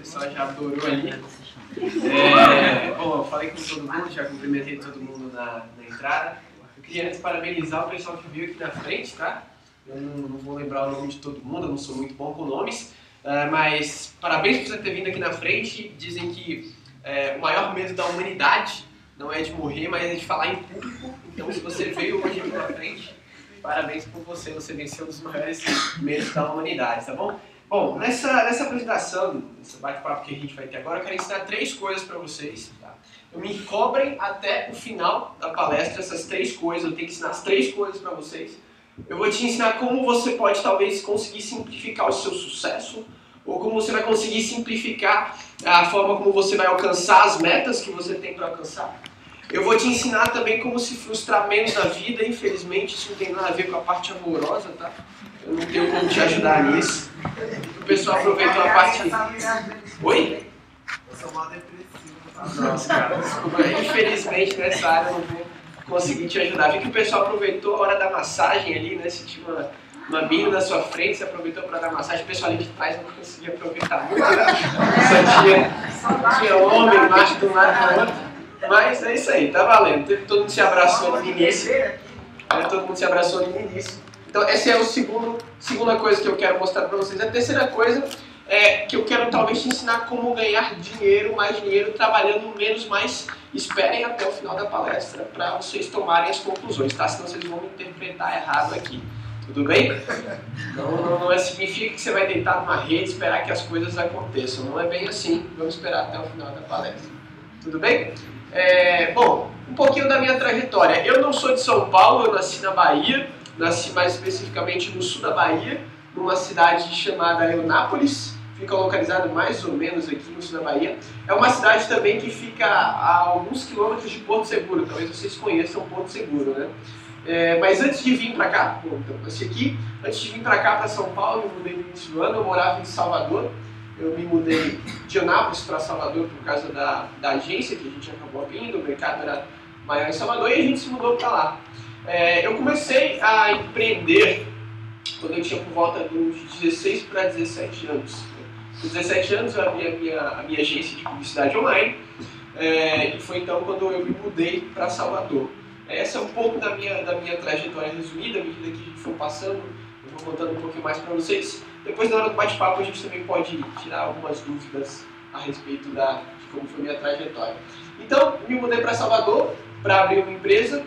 pessoal já adorou ali. Bom, eu falei com todo mundo, já cumprimentei todo mundo na entrada. Eu queria antes parabenizar o pessoal que veio aqui na frente, tá? Eu não vou lembrar o nome de todo mundo, eu não sou muito bom com nomes, mas parabéns por você ter vindo aqui na frente. Dizem que o maior medo da humanidade não é de morrer, mas é de falar em público. Então, se você veio hoje aqui na frente, parabéns por você, você venceu um dos maiores medos da humanidade, tá bom? Bom, nessa apresentação, nesse bate-papo que a gente vai ter agora, eu quero ensinar 3 coisas para vocês, tá? Eu me cobrem até o final da palestra essas 3 coisas, eu tenho que ensinar as 3 coisas para vocês. Eu vou te ensinar como você pode talvez conseguir simplificar o seu sucesso, ou como você vai conseguir simplificar a forma como você vai alcançar as metas que você tem para alcançar. Eu vou te ensinar também como se frustrar menos na vida. Infelizmente isso não tem nada a ver com a parte amorosa, tá? Eu não tenho como te ajudar nisso. O pessoal aproveitou a parte... Oi? Eu sou mal depressivo. Nossa, cara, desculpa. Infelizmente nessa área eu não vou conseguir te ajudar. Vi que o pessoal aproveitou a hora da massagem ali, né? Se tinha uma mina na sua frente, você aproveitou para dar massagem. O pessoal ali de trás não conseguia aproveitar muito, né? Só tinha homem, macho de um lado do outro. Mas é isso aí, tá valendo. Todo mundo se abraçou ali no início. Todo mundo se abraçou ali no início. Então essa é a segunda coisa que eu quero mostrar para vocês. A terceira coisa é que eu quero talvez te ensinar como ganhar dinheiro, mais dinheiro, trabalhando menos, mas esperem até o final da palestra para vocês tomarem as conclusões, tá? Senão vocês vão me interpretar errado aqui. Tudo bem? Não significa que você vai deitar numa rede e esperar que as coisas aconteçam. Não é bem assim. Vamos esperar até o final da palestra. Tudo bem? Bom, um pouquinho da minha trajetória. Eu não sou de São Paulo, eu nasci na Bahia. Nasci mais especificamente no sul da Bahia, numa cidade chamada Eunápolis. Fica localizado mais ou menos aqui no sul da Bahia. É uma cidade também que fica a alguns quilômetros de Porto Seguro. Talvez vocês conheçam Porto Seguro, né? Mas antes de vir para cá, então, nasci aqui. Antes de vir para cá, para São Paulo, eu mudei no início do ano. Eu morava em Salvador. Eu me mudei de Eunápolis para Salvador por causa da agência que a gente acabou vindo. O mercado era maior em Salvador e a gente se mudou para lá. Eu comecei a empreender quando eu tinha por volta de uns 16 para 17 anos. Com 17 anos eu abri a minha agência de publicidade online e foi então quando eu me mudei para Salvador. Essa é um pouco da minha trajetória resumida. À medida que a gente for passando, eu vou contando um pouquinho mais para vocês. Depois, na hora do bate-papo, a gente também pode tirar algumas dúvidas a respeito de como foi a minha trajetória. Então, me mudei para Salvador para abrir uma empresa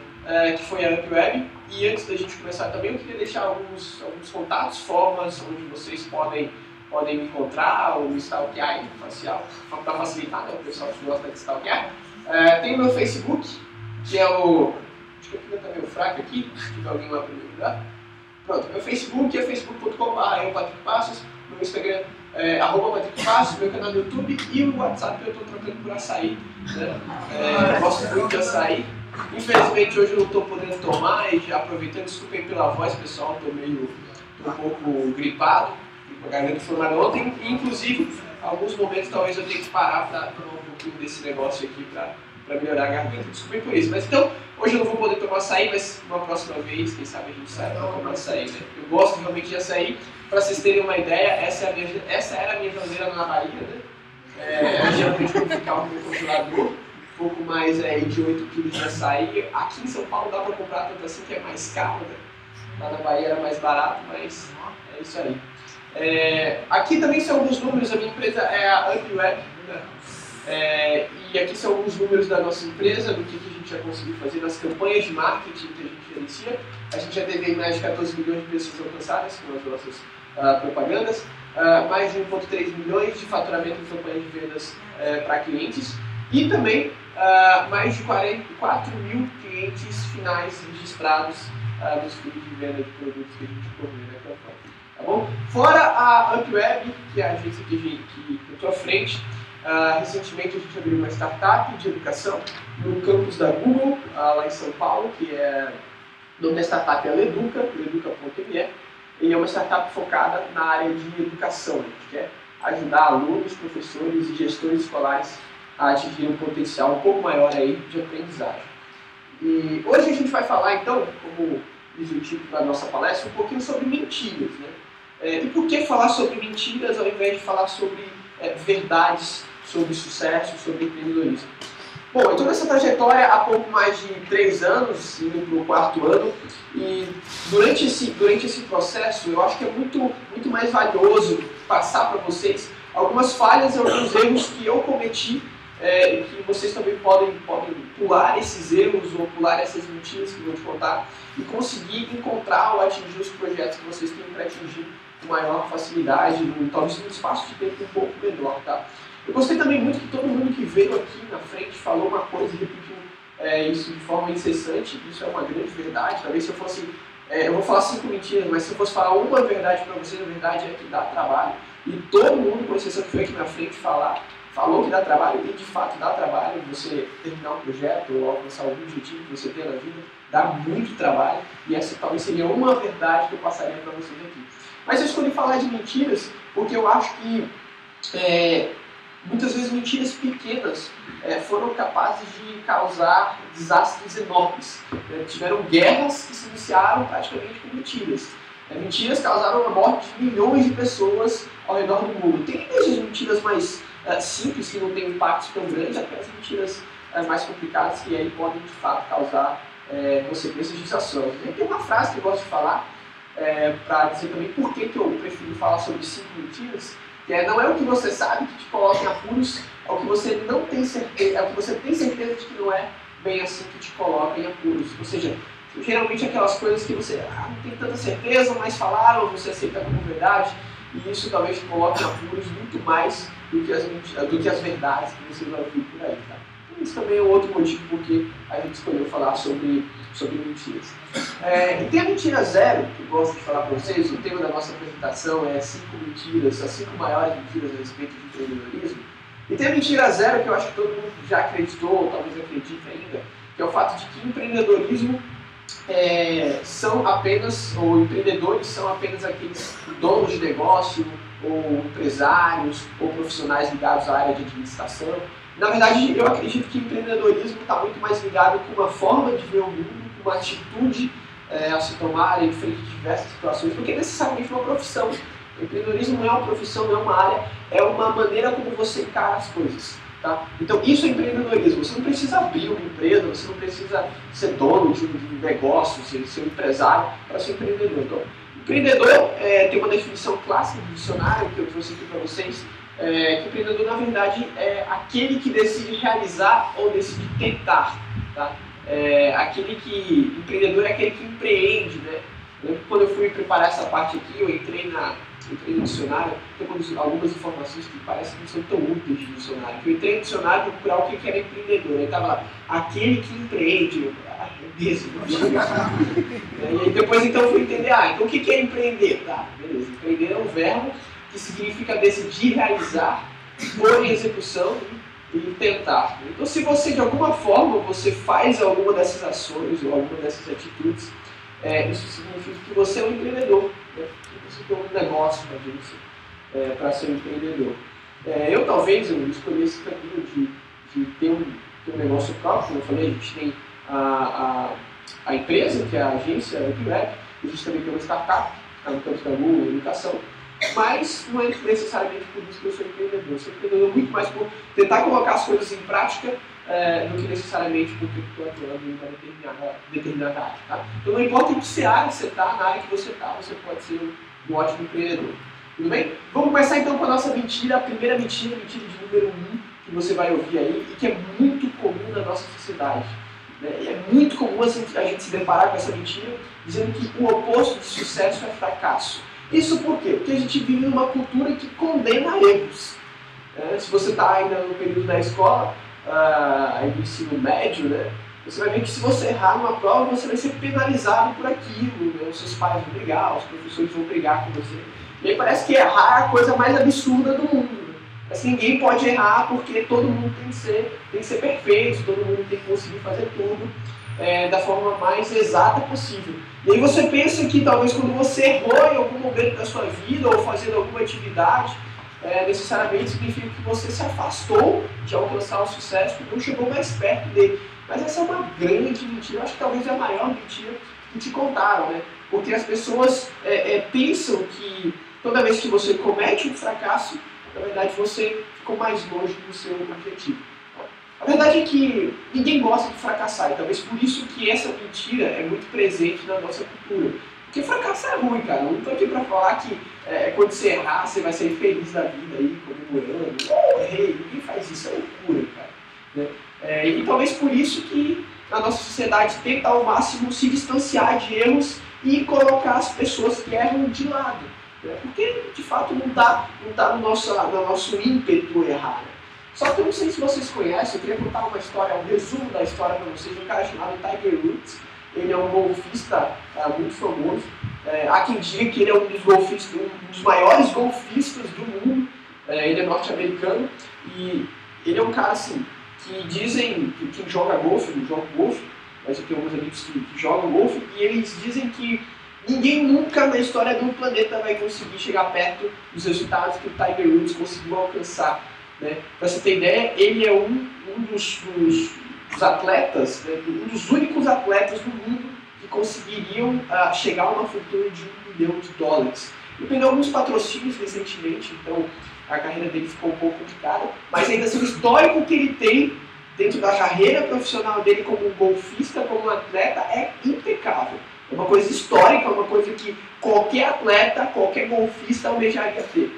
que foi a UpWeb. E antes da gente começar também, eu queria deixar alguns contatos, formas onde vocês podem me encontrar ou me stalkear facial, para facilitar, né? O pessoal que gosta de stalkear. Tem o meu Facebook, que é o... Acho que eu ainda está meio fraco aqui, se tiver alguém lá para me ajudar. Pronto, meu Facebook é facebook.com/Patrick meu Instagram é @PatrickPassos, meu canal no YouTube e o WhatsApp eu estou trocando por açaí, né? Gosto muito de açaí. Infelizmente hoje eu não estou podendo tomar e já aproveitando, desculpem pela voz pessoal, estou um pouco gripado, com a garganta inflamada ontem e inclusive alguns momentos talvez eu tenha que parar para tomar um pouquinho desse negócio aqui para melhorar a garganta, desculpem por isso. Mas então, hoje eu não vou poder tomar açaí, mas uma próxima vez, quem sabe a gente sai para tomar açaí, né? Eu gosto realmente de açaí. Para vocês terem uma ideia, essa era a minha geladeira na Bahia, né? Geralmente quando ficava no meu congelador, um pouco mais de 8 kg de açaí. Aqui em São Paulo dá para comprar tanto assim que é mais caro, né? Lá na Bahia era mais barato, mas é isso aí. Aqui também são alguns números, a minha empresa é a UpWeb, né? E aqui são alguns números da nossa empresa, do que a gente já conseguiu fazer nas campanhas de marketing que a gente inicia. A gente já teve mais de 14 milhões de pessoas alcançadas com as nossas propagandas, mais de 1,3 milhões de faturamento em campanhas de vendas para clientes e também mais de 44 mil clientes finais registrados nos fundos de venda de produtos que a gente provê na campanha. Tá bom? Fora a UpWeb, que é a agência que eu estou à frente, recentemente a gente abriu uma startup de educação no campus da Google, lá em São Paulo, que o nome da startup é Leduca.me, e é uma startup focada na área de educação. A gente quer ajudar alunos, professores e gestores escolares a atingir um potencial um pouco maior aí de aprendizagem. E hoje a gente vai falar então, como diz o título da nossa palestra, um pouquinho sobre mentiras, né? E por que falar sobre mentiras ao invés de falar sobre verdades sobre sucesso, sobre empreendedorismo. Bom, eu estou nessa trajetória há pouco mais de 3 anos, indo para o 4º ano, e durante esse processo eu acho que é muito mais valioso passar para vocês algumas falhas e alguns erros que eu cometi, e que vocês também podem pular esses erros ou pular essas mentiras que eu vou te contar e conseguir encontrar ou atingir os projetos que vocês têm para atingir com maior facilidade, talvez num espaço de tempo um pouco menor, tá? Eu gostei também muito que todo mundo que veio aqui na frente falou uma coisa e repetiu isso de forma incessante. Isso é uma grande verdade. Talvez se eu fosse... eu vou falar 5 mentiras, mas se eu fosse falar uma verdade para vocês, a verdade é que dá trabalho. E todo mundo, com exceção que veio aqui na frente falou que dá trabalho, e de fato dá trabalho. Você terminar um projeto ou alcançar algum objetivo que você tem na vida, dá muito trabalho. E essa talvez seria uma verdade que eu passaria para vocês aqui. Mas eu escolhi falar de mentiras porque eu acho que muitas vezes mentiras pequenas foram capazes de causar desastres enormes. Tiveram guerras que se iniciaram praticamente com mentiras. Mentiras causaram a morte de milhões de pessoas ao redor do mundo. Tem desde mentiras mais simples, que não têm um impacto tão grande, até as mentiras mais complicadas, que aí podem de fato causar consequências desastrosas. Tem uma frase que eu gosto de falar, para dizer também por que eu prefiro falar sobre 5 mentiras, que não é o que você sabe que te coloca em apuros, é o que você não tem certeza, é o que você tem certeza de que não é bem assim que te coloca em apuros. Ou seja, geralmente aquelas coisas que você não tem tanta certeza, mas falaram, você aceita como verdade, e isso talvez te coloque em apuros muito mais do que as verdades que você vai ouvir por aí. Tá? Isso também é um outro motivo porque a gente escolheu falar sobre mentiras. E tem a mentira zero, que eu gosto de falar para vocês. O tema da nossa apresentação é 5 mentiras, as 5 maiores mentiras a respeito de empreendedorismo. E tem a mentira zero, que eu acho que todo mundo já acreditou, ou talvez acredite ainda, que é o fato de que empreendedorismo ou empreendedores são apenas aqueles donos de negócio, ou empresários, ou profissionais ligados à área de administração. Na verdade, eu acredito que empreendedorismo está muito mais ligado com uma forma de ver o mundo, com uma atitude a se tomar em frente de diversas situações, porque é necessariamente uma profissão. O empreendedorismo não é uma profissão, não é uma área, é uma maneira como você encara as coisas. Tá? Então, isso é empreendedorismo. Você não precisa abrir uma empresa, você não precisa ser dono de um negócio, ser um empresário para ser empreendedor. Então, empreendedor tem uma definição clássica do dicionário, que eu trouxe aqui para vocês, que empreendedor, na verdade, é aquele que decide realizar ou decide tentar. Tá? Empreendedor é aquele que empreende. Né? Eu lembro que quando eu fui preparar essa parte aqui, eu entrei no dicionário, tem algumas informações que parecem que não são tão úteis de dicionário. Eu entrei no dicionário para procurar o que era empreendedor. Aí estava lá, aquele que empreende. É mesmo. E aí depois então eu fui entender, então o que é empreender? Tá, beleza. Empreender é um verbo que significa decidir, realizar, pôr em execução e tentar. Então, se você de alguma forma você faz alguma dessas ações ou alguma dessas atitudes, isso significa que você é um empreendedor, né? Que você tem um negócio, uma agência, para ser um empreendedor. Eu escolhi esse caminho de ter um negócio próprio. Como eu falei, a gente tem a empresa, que é a agência UpWeb, a gente também tem uma startup, que está no campo da Google, educação. Mas não é necessariamente por isso que eu sou empreendedor. Eu sou empreendedor muito mais por tentar colocar as coisas em prática do que necessariamente porque estou atuando em uma determinada área. Tá? Então não importa em que área você está, na área que você está, você pode ser um ótimo empreendedor. Tudo bem? Vamos começar então com a nossa mentira, a primeira mentira de número 1, que você vai ouvir aí, e que é muito comum na nossa sociedade. E é muito comum a gente se deparar com essa mentira, dizendo que o oposto de sucesso é fracasso. Isso por quê? Porque a gente vive numa cultura que condena erros. Se você está ainda no período da escola, no ensino médio, né, você vai ver que se você errar numa prova, você vai ser penalizado por aquilo. Né? Os seus pais vão brigar, os professores vão brigar com você. E aí parece que errar é a coisa mais absurda do mundo. Né? Mas ninguém pode errar porque todo mundo tem que ser perfeito, todo mundo tem que conseguir fazer tudo da forma mais exata possível. E aí você pensa que talvez quando você errou em algum momento da sua vida ou fazendo alguma atividade, necessariamente significa que você se afastou de alcançar o sucesso porque não chegou mais perto dele. Mas essa é uma grande mentira, eu acho que talvez é a maior mentira que te contaram, né? Porque as pessoas pensam que toda vez que você comete um fracasso, na verdade você ficou mais longe do seu objetivo. A verdade é que ninguém gosta de fracassar, e talvez por isso que essa mentira é muito presente na nossa cultura. Porque fracassar é ruim, cara. Eu não estou aqui para falar que quando você errar, você vai ser feliz da vida aí, comemorando. Oh, errei, ninguém faz isso, é loucura, cara. Né? E talvez por isso que a nossa sociedade tenta ao máximo se distanciar de erros e colocar as pessoas que erram de lado. Né? Porque, de fato, não está no nosso ímpeto errar. Né? Só que eu não sei se vocês conhecem, eu queria contar uma história, um resumo da história para vocês, de um cara chamado Tiger Woods. Ele é um golfista muito famoso. Há quem diga que ele é um dos maiores golfistas do mundo. Ele é norte-americano e ele é um cara assim, que dizem que quem joga golfe, não joga golfe, mas eu tenho alguns amigos que jogam golfe, e eles dizem que ninguém nunca na história do planeta vai conseguir chegar perto dos resultados que o Tiger Woods conseguiu alcançar. Né? Para você ter ideia, ele é um dos atletas, né, um dos únicos atletas do mundo que conseguiriam chegar a uma fortuna de $1 milhão. Ele perdeu alguns patrocínios recentemente, então a carreira dele ficou um pouco complicada, mas ainda assim o histórico que ele tem dentro da carreira profissional dele como um golfista, como um atleta, é impecável. É uma coisa histórica, é uma coisa que qualquer atleta, qualquer golfista almejaria ter.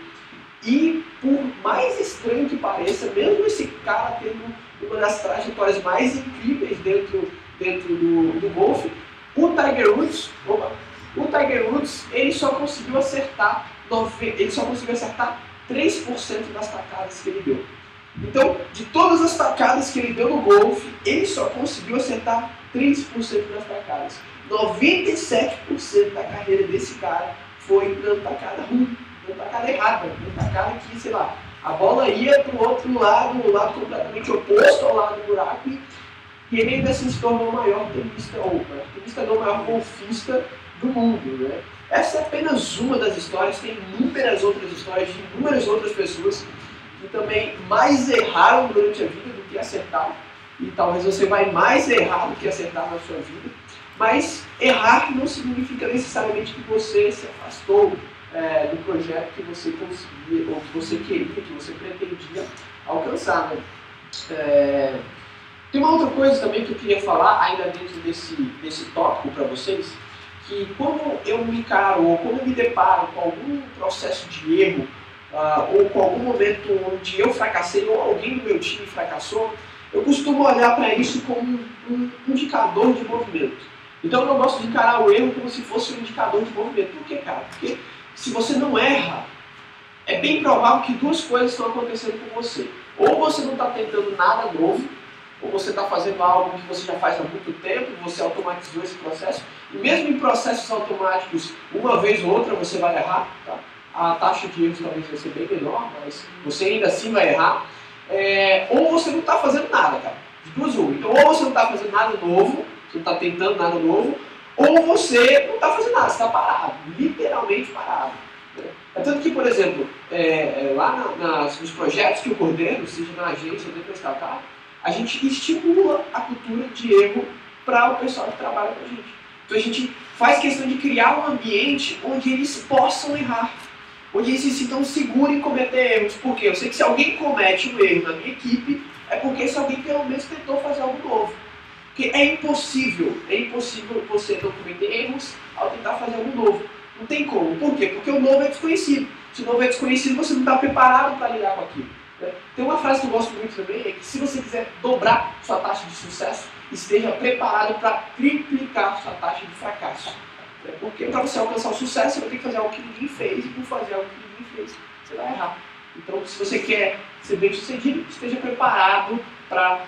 E por mais estranho que pareça, mesmo esse cara tendo uma das trajetórias mais incríveis dentro do golfe, o Tiger Woods ele só conseguiu acertar 3% das tacadas que ele deu. Então, de todas as tacadas que ele deu no golfe, ele só conseguiu acertar 3% das tacadas. 97% da carreira desse cara foi dando tacada ruim, dando tacada errada, dando tacada que, sei lá, a bola ia para o outro lado, o lado completamente oposto ao lado do buraco, e ele ainda assim se tornou o maior maior golfista do mundo. Né? Essa é apenas uma das histórias, tem inúmeras outras histórias de inúmeras outras pessoas que também mais erraram durante a vida do que acertaram, e talvez você vai mais errar do que acertar na sua vida, mas errar não significa necessariamente que você se afastou do projeto que você conseguia, ou que você queria, que você pretendia alcançar. Né? Tem uma outra coisa também que eu queria falar, ainda dentro desse tópico para vocês, que quando eu me encaro, ou quando eu me deparo com algum processo de erro, ou com algum momento onde eu fracassei, ou alguém do meu time fracassou, eu costumo olhar para isso como um indicador de movimento. Então eu não gosto de encarar o erro como se fosse um indicador de movimento. Por quê, cara? Porque se você não erra, é bem provável que duas coisas estão acontecendo com você. Ou você não está tentando nada novo, ou você está fazendo algo que você já faz há muito tempo, você automatizou esse processo, e mesmo em processos automáticos, uma vez ou outra você vai errar, tá? A taxa de erros talvez vai ser bem menor, mas você ainda assim vai errar. Ou você não está fazendo nada, cara. De duas uma. Então, ou você não está fazendo nada novo, você não está tentando nada novo, ou você não está fazendo nada, você está parado, literalmente parado. Né? É tanto que, por exemplo, lá nos projetos que eu coordeno, seja na agência ou dentro da startup, a gente estimula a cultura de erro para o pessoal que trabalha com a gente. Então a gente faz questão de criar um ambiente onde eles possam errar, onde eles se sintam seguros em cometer erros. Porque eu sei que se alguém comete um erro na minha equipe, é porque esse alguém pelo menos tentou fazer algo novo. Porque é impossível você não cometer erros ao tentar fazer algo novo. Não tem como. Por quê? Porque o novo é desconhecido. Se o novo é desconhecido, você não está preparado para lidar com aquilo. Né? Tem uma frase que eu gosto muito também, é que se você quiser dobrar sua taxa de sucesso, esteja preparado para triplicar sua taxa de fracasso. Né? Porque para você alcançar o sucesso, você vai ter que fazer algo que ninguém fez, e por fazer algo que ninguém fez, você vai errar. Então, se você quer ser bem sucedido, esteja preparado para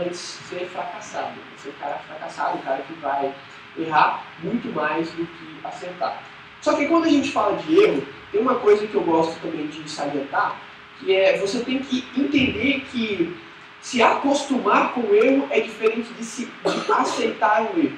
antes ser fracassado. Ser o cara fracassado, o cara que vai errar muito mais do que acertar. Só que quando a gente fala de erro, tem uma coisa que eu gosto também de salientar, que é você tem que entender que se acostumar com o erro é diferente de aceitar o erro.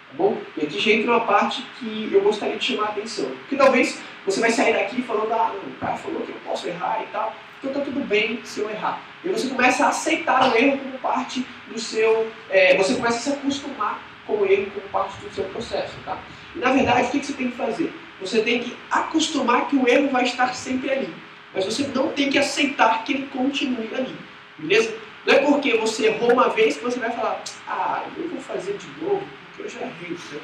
Tá bom? E aqui já entra uma parte que eu gostaria de chamar a atenção. Porque talvez você vai sair daqui falando, não, o cara falou que eu posso errar e tal, então tá tudo bem se eu errar. E você começa a aceitar o erro como parte do seu... você começa a se acostumar com o erro como parte do seu processo. Tá? E na verdade, o que você tem que fazer? Você tem que acostumar que o erro vai estar sempre ali. mas você não tem que aceitar que ele continue ali, beleza? Não é porque você errou uma vez que você vai falar, eu vou fazer de novo, porque eu já errei, né?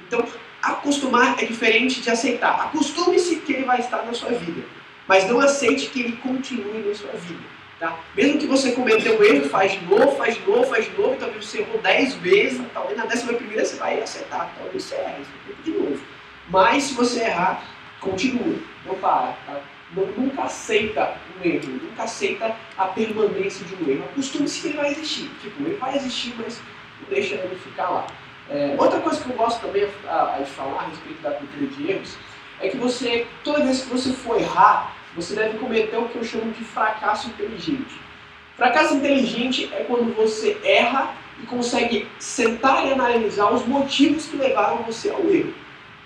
Então, acostumar é diferente de aceitar. Acostume-se que ele vai estar na sua vida, mas não aceite que ele continue na sua vida, tá? Mesmo que você cometeu um erro, faz de novo, e talvez você errou 10 vezes, talvez na 11ª você vai acertar, talvez você erre, você tem de novo. Mas se você errar, continua, não para, tá? Nunca aceita um erro, nunca aceita a permanência de um erro. Acostume-se que ele vai existir. Tipo, ele vai existir, mas não deixa ele ficar lá. Outra coisa que eu gosto também de falar a respeito da cultura de erros é que você, toda vez que você for errar, você deve cometer o que eu chamo de fracasso inteligente. Fracasso inteligente é quando você erra e consegue sentar e analisar os motivos que levaram você ao erro.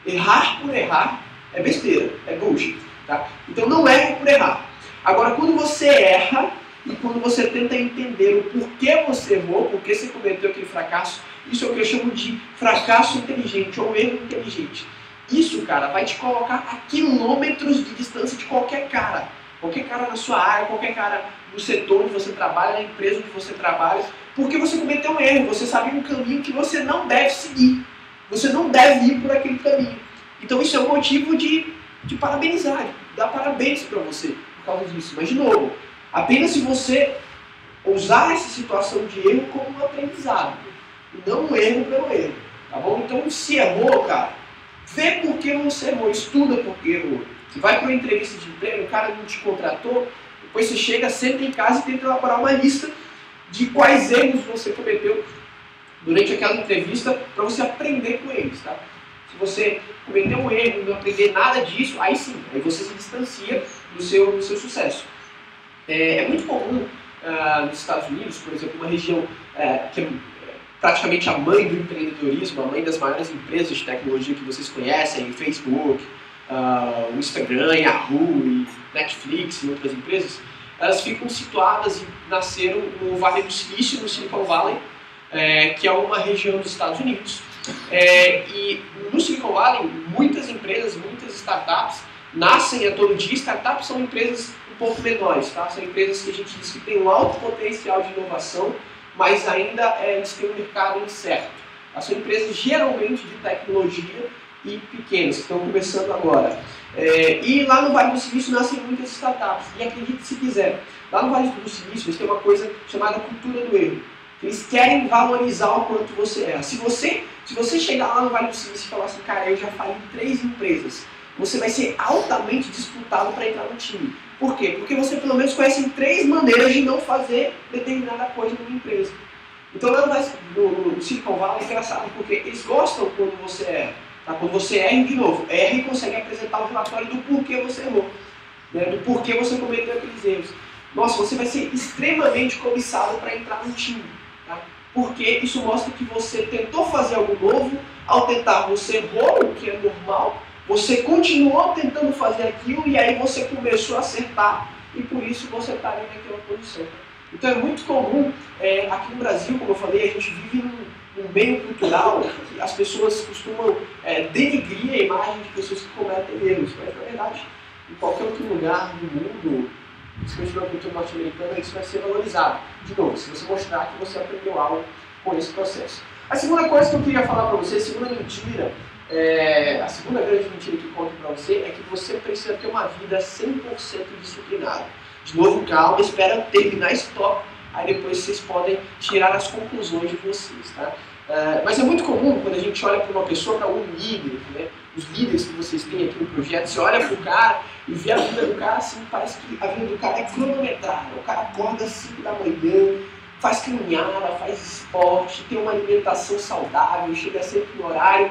Errar por errar é besteira, é bullshit. Tá? Então não erre por errar. Agora, quando você erra e quando você tenta entender o porquê você errou, porquê você cometeu aquele fracasso, isso é o que eu chamo de fracasso inteligente ou erro inteligente. Isso, cara, vai te colocar a quilômetros de distância de qualquer cara. Qualquer cara na sua área, qualquer cara no setor onde você trabalha, na empresa onde você trabalha, porque você cometeu um erro, você sabe um caminho que você não deve seguir. Você não deve ir por aquele caminho. Então isso é um motivo de parabenizar, de dar parabéns para você por causa disso. Mas, de novo, apenas se você usar essa situação de erro como um aprendizado, e não um erro pelo erro, tá bom? Então, se errou, cara, vê por que você errou, estuda por que errou. Você vai para uma entrevista de emprego, o cara não te contratou, depois você chega, senta em casa e tenta elaborar uma lista de quais erros você cometeu durante aquela entrevista para você aprender com eles, tá? Se você cometer um erro e não aprender nada disso, aí sim, aí você se distancia do seu sucesso. É muito comum nos Estados Unidos, por exemplo, uma região que é praticamente a mãe do empreendedorismo, a mãe das maiores empresas de tecnologia que vocês conhecem, Facebook, o Instagram, Yahoo, e Netflix e outras empresas, elas ficam situadas e nasceram no Vale do Silício, no Silicon Valley, que é uma região dos Estados Unidos. E no Silicon Valley, muitas empresas, muitas startups nascem a todo dia. Startups são empresas um pouco menores, tá? São empresas que a gente diz que têm um alto potencial de inovação, mas ainda eles têm um mercado incerto. São empresas geralmente de tecnologia e pequenas, que estão começando agora. E lá no Vale do Silício nascem muitas startups. E acredite se quiser, lá no Vale do Silício eles têm uma coisa chamada cultura do erro. Eles querem valorizar o quanto você erra. Se você chegar lá no Vale do Silício e falar assim, cara, eu já falei 3 empresas, você vai ser altamente disputado para entrar no time. Por quê? Porque você pelo menos conhece 3 maneiras de não fazer determinada coisa numa empresa. Então lá no Silicon Valley é engraçado, porque eles gostam quando você erra. Tá? Quando você erra de novo, erra e consegue apresentar o relatório do porquê você errou, né? Do porquê você cometeu aqueles erros. Nossa, você vai ser extremamente cobiçado para entrar no time. Tá? Porque isso mostra que você tentou fazer algo novo, ao tentar você errou, o que é normal, você continuou tentando fazer aquilo e aí você começou a acertar e por isso você está ali naquela posição. Então é muito comum, aqui no Brasil, como eu falei, a gente vive num meio cultural que as pessoas costumam denigrir a imagem de pessoas que cometem erros, mas na verdade, em qualquer outro lugar do mundo, principalmente na cultura norte-americana, isso vai ser valorizado. De novo, se você mostrar que você aprendeu algo com esse processo. A segunda coisa que eu queria falar para você, a segunda mentira, a segunda grande mentira que eu conto para você é que você precisa ter uma vida 100% disciplinada. De novo, calma, espera terminar esse tópico, aí depois vocês podem tirar as conclusões de vocês, tá? Mas é muito comum quando a gente olha para uma pessoa, para um líder, né? Os líderes que vocês têm aqui no projeto, você olha para o cara e vê a vida do cara assim, parece que a vida do cara é cronometrada. O cara acorda às 5 da manhã, faz caminhada, faz esporte, tem uma alimentação saudável, chega sempre no horário.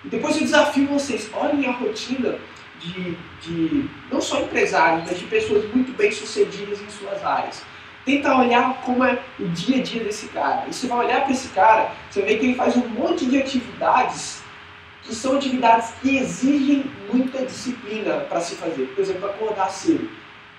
E depois eu desafio vocês, olhem a rotina de não só empresários, mas de pessoas muito bem sucedidas em suas áreas. Tenta olhar como é o dia a dia desse cara. E você vai olhar para esse cara, você vai ver que ele faz um monte de atividades que são atividades que exigem muita disciplina para se fazer. Por exemplo, acordar cedo.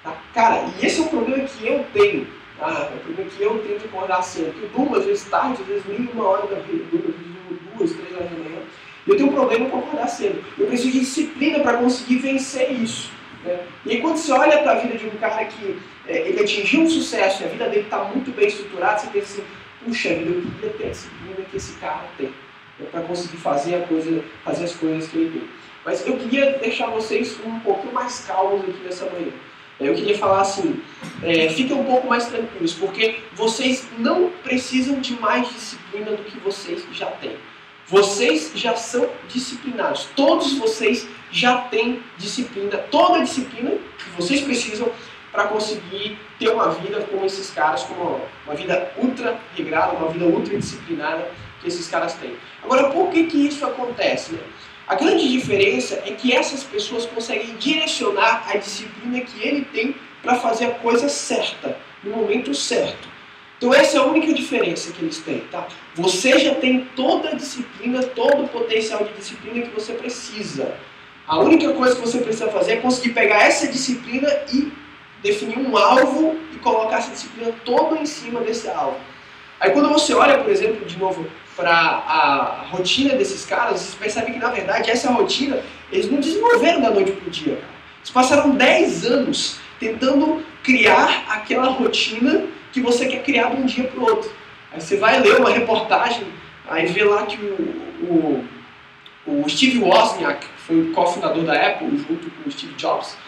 Tá? Cara, e esse é o problema que eu tenho. É o problema que eu tenho de acordar cedo. Eu durmo às vezes tarde, às vezes nem 1 hora da vida, eu durmo 2, 3 horas da manhã. Eu tenho um problema com acordar cedo. Eu preciso de disciplina para conseguir vencer isso. Né? E aí quando você olha para a vida de um cara que ele atingiu um sucesso e a vida dele está muito bem estruturada, você pensa assim, puxa vida, eu queria ter a disciplina que esse cara tem, né, para conseguir fazer as coisas que ele tem. Mas eu queria deixar vocês um pouquinho mais calmos aqui nessa manhã. Eu queria falar assim, fiquem um pouco mais tranquilos, porque vocês não precisam de mais disciplina do que vocês já têm. Vocês já são disciplinados, todos vocês já têm disciplina, toda a disciplina que vocês precisam para conseguir ter uma vida como esses caras, como uma vida ultra regrada, uma vida ultra disciplinada que esses caras têm. Agora, por que isso acontece, né? A grande diferença é que essas pessoas conseguem direcionar a disciplina que ele tem para fazer a coisa certa, no momento certo. Então essa é a única diferença que eles têm, tá? Você já tem toda a disciplina, todo o potencial de disciplina que você precisa. A única coisa que você precisa fazer é conseguir pegar essa disciplina e definir um alvo e colocar essa disciplina toda em cima desse alvo. Aí quando você olha, por exemplo, de novo, para a rotina desses caras, vocês percebem que, na verdade, essa rotina, eles não desenvolveram da noite para o dia. Cara. Eles passaram 10 anos tentando criar aquela rotina que você quer criar de um dia para o outro. Aí você vai ler uma reportagem, aí vê lá que o Steve Wozniak, que foi o cofundador da Apple, junto com o Steve Jobs,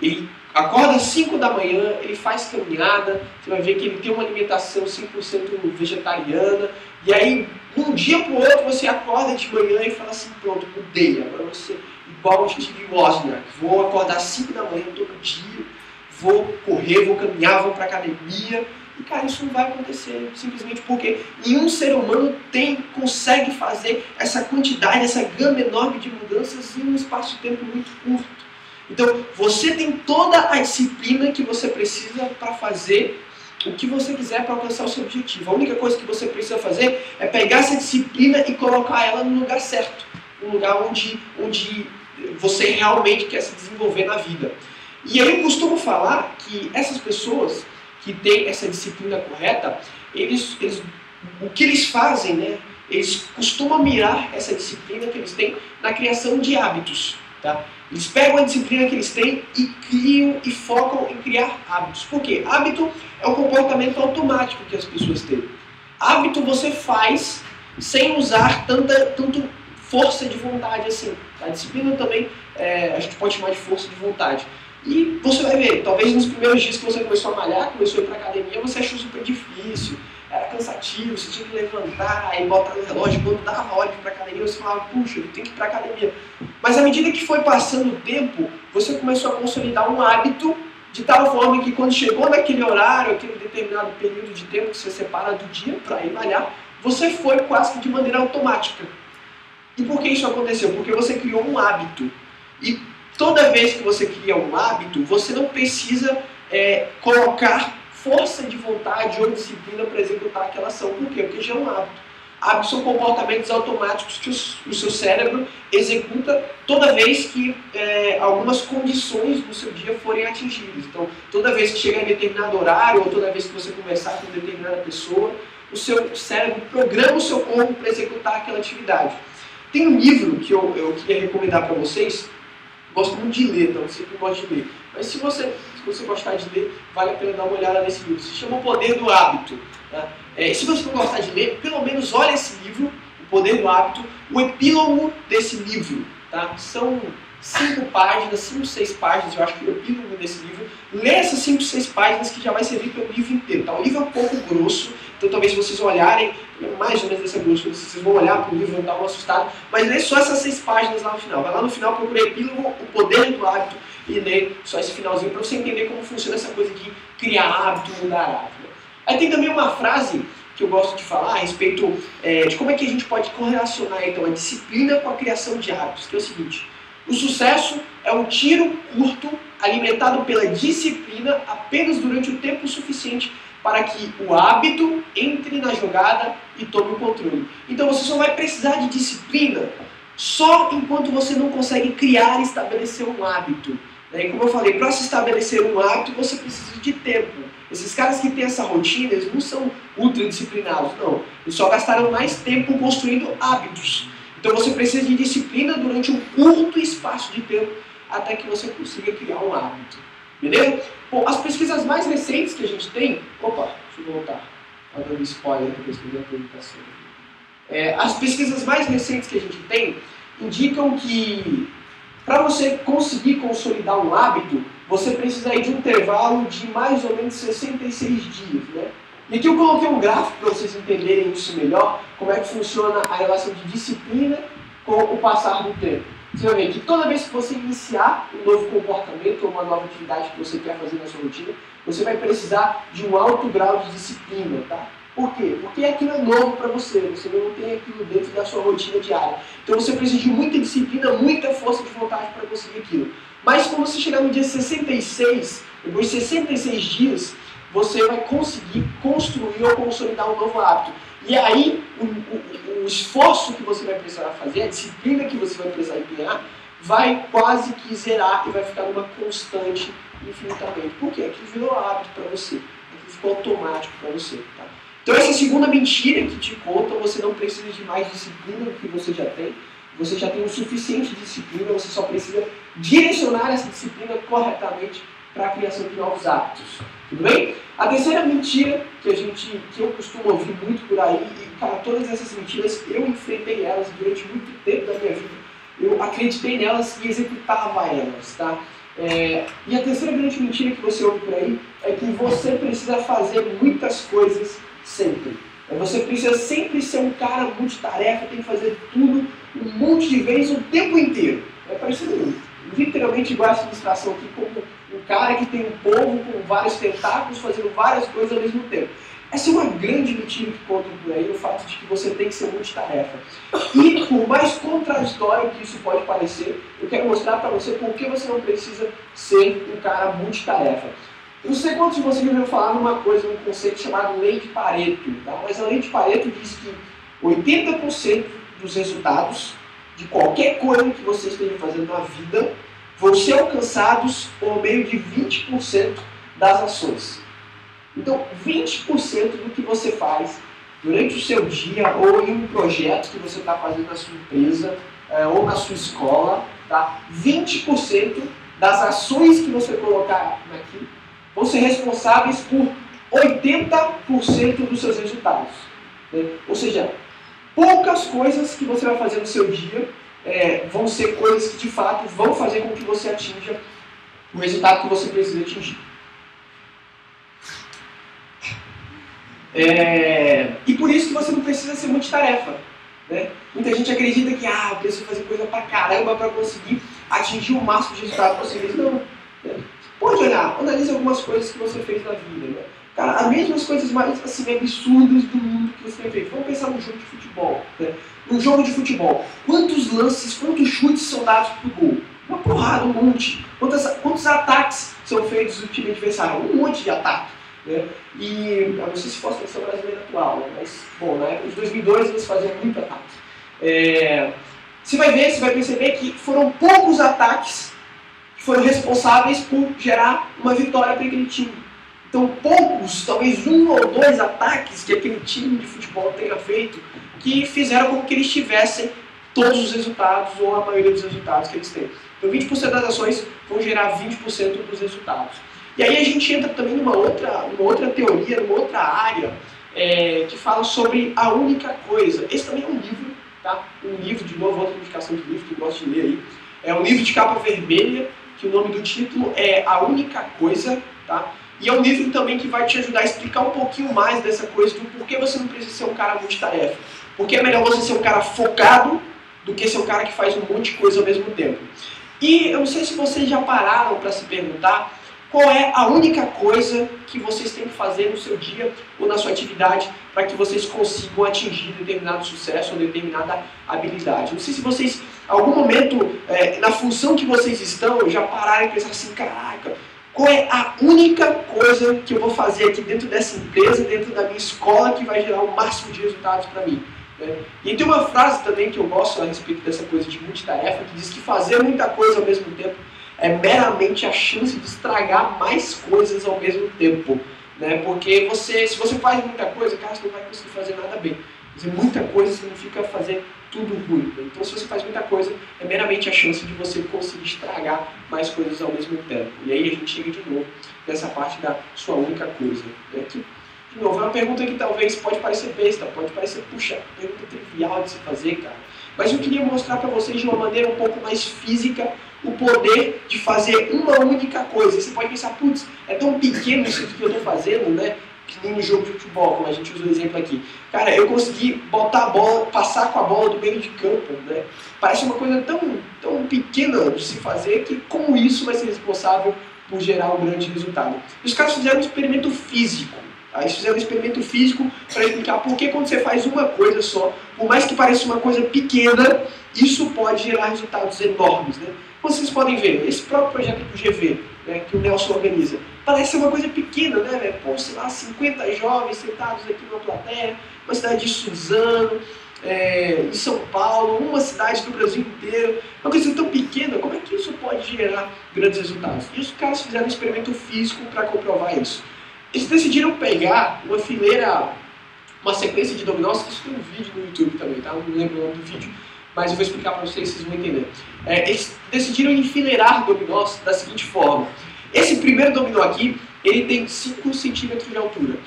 ele acorda às 5 da manhã, ele faz caminhada, você vai ver que ele tem uma alimentação 100% vegetariana, e aí, de um dia para o outro, você acorda de manhã e fala assim, pronto, mudei, agora eu vou ser igual o Steve Wozniak, vou acordar às 5 da manhã todo dia, vou correr, vou caminhar, vou para academia, e cara, isso não vai acontecer, simplesmente porque nenhum ser humano consegue fazer essa quantidade, essa gama enorme de mudanças em um espaço de tempo muito curto. Então, você tem toda a disciplina que você precisa para fazer o que você quiser para alcançar o seu objetivo. A única coisa que você precisa fazer é pegar essa disciplina e colocar ela no lugar certo. Um lugar onde você realmente quer se desenvolver na vida. E aí eu costumo falar que essas pessoas que têm essa disciplina correta, o que eles fazem, né? Eles costumam mirar essa disciplina que eles têm na criação de hábitos. Tá? Eles pegam a disciplina que eles têm e criam e focam em criar hábitos. Por quê? Hábito é um comportamento automático que as pessoas têm. Hábito você faz sem usar tanto força de vontade assim. A disciplina também a gente pode chamar de força de vontade. E você vai ver, talvez nos primeiros dias que você começou a malhar, começou a ir para academia, você achou super difícil, era cansativo, você tinha que levantar e botar no relógio, quando dava a hora de ir para academia, você falava, puxa, eu tenho que ir para academia. Mas à medida que foi passando o tempo, você começou a consolidar um hábito de tal forma que quando chegou naquele horário, aquele determinado período de tempo que você separa do dia para ir malhar, você foi quase que de maneira automática. E por que isso aconteceu? Porque você criou um hábito. E toda vez que você cria um hábito, você não precisa colocar força de vontade ou disciplina para executar aquela ação. Por quê? Porque já é um hábito. Hábitos são comportamentos automáticos que o seu cérebro executa toda vez que algumas condições do seu dia forem atingidas. Então, toda vez que chegar em determinado horário ou toda vez que você conversar com determinada pessoa, o seu cérebro programa o seu corpo para executar aquela atividade. Tem um livro que eu queria recomendar para vocês. Gosto muito de ler, então eu sempre gosto de ler. Mas se você gostar de ler, vale a pena dar uma olhada nesse livro. Se chama O Poder do Hábito. Tá? Se você não gostar de ler, pelo menos olha esse livro, O Poder do Hábito, o epílogo desse livro. Tá? São 5 páginas, 5, 6 páginas, eu acho que é o epílogo desse livro. Lê essas 5, 6 páginas que já vai servir para o livro inteiro. Tá? O livro é um pouco grosso, então talvez se vocês olharem, mais ou menos dessa grossura, vocês vão olhar para o livro e vão dar uma assustada, mas lê só essas 6 páginas lá no final. Vai lá no final, procura epílogo, O Poder do Hábito, e lê só esse finalzinho para você entender como funciona essa coisa de criar hábito, mudar hábito. Aí tem também uma frase que eu gosto de falar a respeito de como é que a gente pode correlacionar então a disciplina com a criação de hábitos, que é o seguinte: o sucesso é um tiro curto alimentado pela disciplina apenas durante o tempo suficiente para que o hábito entre na jogada e tome o controle. Então você só vai precisar de disciplina só enquanto você não consegue criar e estabelecer um hábito. E como eu falei, para se estabelecer um hábito você precisa de tempo. Esses caras que têm essa rotina, eles não são ultra disciplinados, não. Eles só gastaram mais tempo construindo hábitos. Então você precisa de disciplina durante um curto espaço de tempo até que você consiga criar um hábito. Beleza? Bom, as pesquisas mais recentes que a gente tem... Opa, deixa eu voltar. Está dando spoiler da pesquisa da apresentação. As pesquisas mais recentes que a gente tem indicam que para você conseguir consolidar um hábito, você precisa ir de um intervalo de mais ou menos 66 dias, né? E aqui eu coloquei um gráfico para vocês entenderem isso melhor, como é que funciona a relação de disciplina com o passar do tempo. Você vai ver que toda vez que você iniciar um novo comportamento ou uma nova atividade que você quer fazer na sua rotina, você vai precisar de um alto grau de disciplina, tá? Por quê? Porque aquilo é novo para você não tem aquilo dentro da sua rotina diária. Então você precisa de muita disciplina, muita força de vontade para conseguir aquilo. Mas quando você chegar no dia 66, depois de 66 dias, você vai conseguir construir ou consolidar um novo hábito. E aí, o esforço que você vai precisar fazer, a disciplina que você vai precisar empenhar, vai quase que zerar e vai ficar numa constante infinitamente. Por quê? Aquilo virou hábito para você. Aquilo ficou automático para você. Tá? Então essa segunda mentira que te contam, você não precisa de mais disciplina do que você já tem. Você já tem o suficiente de disciplina, você só precisa direcionar essa disciplina corretamente para a criação de novos hábitos. Tudo bem? A terceira mentira que eu costumo ouvir muito por aí, e cara, todas essas mentiras eu enfrentei elas durante muito tempo da minha vida. Eu acreditei nelas e executava elas, tá? E a terceira grande mentira que você ouve por aí é que você precisa fazer muitas coisas sempre. Você precisa sempre ser um cara multitarefa, tem que fazer tudo um monte de vezes o tempo inteiro. É parecido literalmente igual a essa ilustração aqui, como um cara que tem um povo com vários tentáculos fazendo várias coisas ao mesmo tempo. Essa é uma grande mentira que contam por aí, o fato de que você tem que ser multitarefa. E por mais contraditório que isso pode parecer, eu quero mostrar para você por que você não precisa ser um cara multitarefa. Eu não sei quantos de vocês já ouviram falar numa coisa, um conceito chamado lei de Pareto, tá? Mas a lei de Pareto diz que 80% dos resultados de qualquer coisa que você esteja fazendo na vida vão ser alcançados por meio de 20% das ações. Então, 20% do que você faz durante o seu dia ou em um projeto que você está fazendo na sua empresa ou na sua escola, tá? 20% das ações que você colocar aqui vão ser responsáveis por 80% dos seus resultados. Né? Ou seja, poucas coisas que você vai fazer no seu dia vão ser coisas que de fato vão fazer com que você atinja o resultado que você precisa atingir. E por isso que você não precisa ser multitarefa. Né? Muita gente acredita que eu preciso fazer coisa pra caramba para conseguir atingir o máximo de resultado possível. Não. Né? Pode olhar, analise algumas coisas que você fez na vida. Né? Cara, as mesmas coisas mais assim, absurdas do mundo que você tem feito. Vamos pensar num jogo de futebol. Né? Num jogo de futebol, quantos lances, quantos chutes são dados pro gol? Uma porrada, um monte. Quantos ataques são feitos do time adversário? Um monte de ataque. Né? E eu não sei se fosse a seleção brasileira atual, né? Mas, bom, na época de 2002 eles faziam muito ataque. Você vai ver, você vai perceber que foram poucos ataques que foram responsáveis por gerar uma vitória para aquele time. Então, poucos, talvez 1 ou 2 ataques que aquele time de futebol tenha feito que fizeram com que eles tivessem todos os resultados ou a maioria dos resultados que eles têm. Então, 20% das ações vão gerar 20% dos resultados. E aí a gente entra também numa outra teoria, numa outra área que fala sobre a única coisa. Esse também é um livro, tá? Um livro, de novo, outra indicação de livro que eu gosto de ler aí. É um livro de capa vermelha, que o nome do título é A Única Coisa, tá? E é um livro também que vai te ajudar a explicar um pouquinho mais dessa coisa do porquê você não precisa ser um cara multitarefa. Porque é melhor você ser um cara focado do que ser um cara que faz um monte de coisa ao mesmo tempo. E eu não sei se vocês já pararam para se perguntar qual é a única coisa que vocês têm que fazer no seu dia ou na sua atividade para que vocês consigam atingir determinado sucesso ou determinada habilidade. Não sei se vocês, em algum momento, na função que vocês estão, já pararam e pensaram assim, caraca, qual é a única coisa que eu vou fazer aqui dentro dessa empresa, dentro da minha escola, que vai gerar o máximo de resultados para mim? E tem uma frase também que eu gosto a respeito dessa coisa de multitarefa, que diz que fazer muita coisa ao mesmo tempo é meramente a chance de estragar mais coisas ao mesmo tempo. Né? Porque se você faz muita coisa, cara, você não vai conseguir fazer nada bem. Fazer muita coisa significa fazer tudo ruim. Então, se você faz muita coisa, é meramente a chance de você conseguir estragar mais coisas ao mesmo tempo. E aí a gente chega de novo nessa parte da sua única coisa. Né? Que, de novo, é uma pergunta que talvez pode parecer besta, pode parecer, puxa, pergunta trivial de se fazer, cara. Mas eu queria mostrar para vocês de uma maneira um pouco mais física o poder de fazer uma única coisa. E você pode pensar, putz, é tão pequeno isso que eu estou fazendo, né? Que nem no jogo de futebol, como a gente usa o exemplo aqui. Cara, eu consegui botar a bola, passar com a bola do meio de campo, né? Parece uma coisa tão pequena de se fazer que como isso vai ser responsável por gerar um grande resultado. E os caras fizeram um experimento físico. Tá? Eles fizeram um experimento físico para explicar por que quando você faz uma coisa só, por mais que pareça uma coisa pequena, isso pode gerar resultados enormes, né? Vocês podem ver, esse próprio projeto do GV, né, que o Nelson organiza, parece uma coisa pequena, né, velho? Pô, sei lá, 50 jovens sentados aqui numa plateia, uma cidade de Suzano, em São Paulo, uma cidade do Brasil inteiro, uma coisa tão pequena, como é que isso pode gerar grandes resultados? E os caras fizeram um experimento físico para comprovar isso. Eles decidiram pegar uma fileira, uma sequência de dominós, isso tem um vídeo no YouTube também, tá? Não lembro o nome do vídeo, mas eu vou explicar para vocês, vocês vão entender. Eles decidiram enfileirar dominós da seguinte forma. Esse primeiro dominó aqui, ele tem 5 centímetros de altura.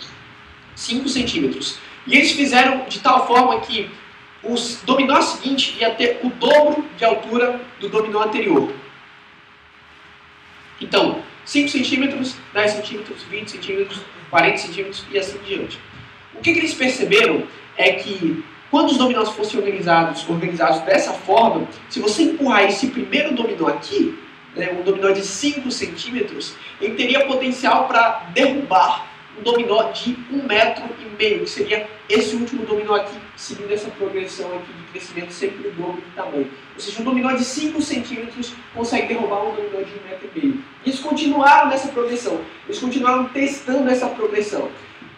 5 centímetros. E eles fizeram de tal forma que o dominó seguinte ia ter o dobro de altura do dominó anterior. Então, 5 centímetros, 10 centímetros, 20 centímetros, 40 centímetros e assim diante. O que eles perceberam é que quando os dominós fossem organizados dessa forma, se você empurrar esse primeiro dominó aqui, né, um dominó de 5 centímetros, ele teria potencial para derrubar um dominó de 1,5 metro, que seria esse último dominó aqui, seguindo essa progressão aqui de crescimento sempre o dobro de tamanho. Ou seja, um dominó de 5 centímetros consegue derrubar um dominó de 1,5 metro. E eles continuaram nessa progressão, eles continuaram testando essa progressão.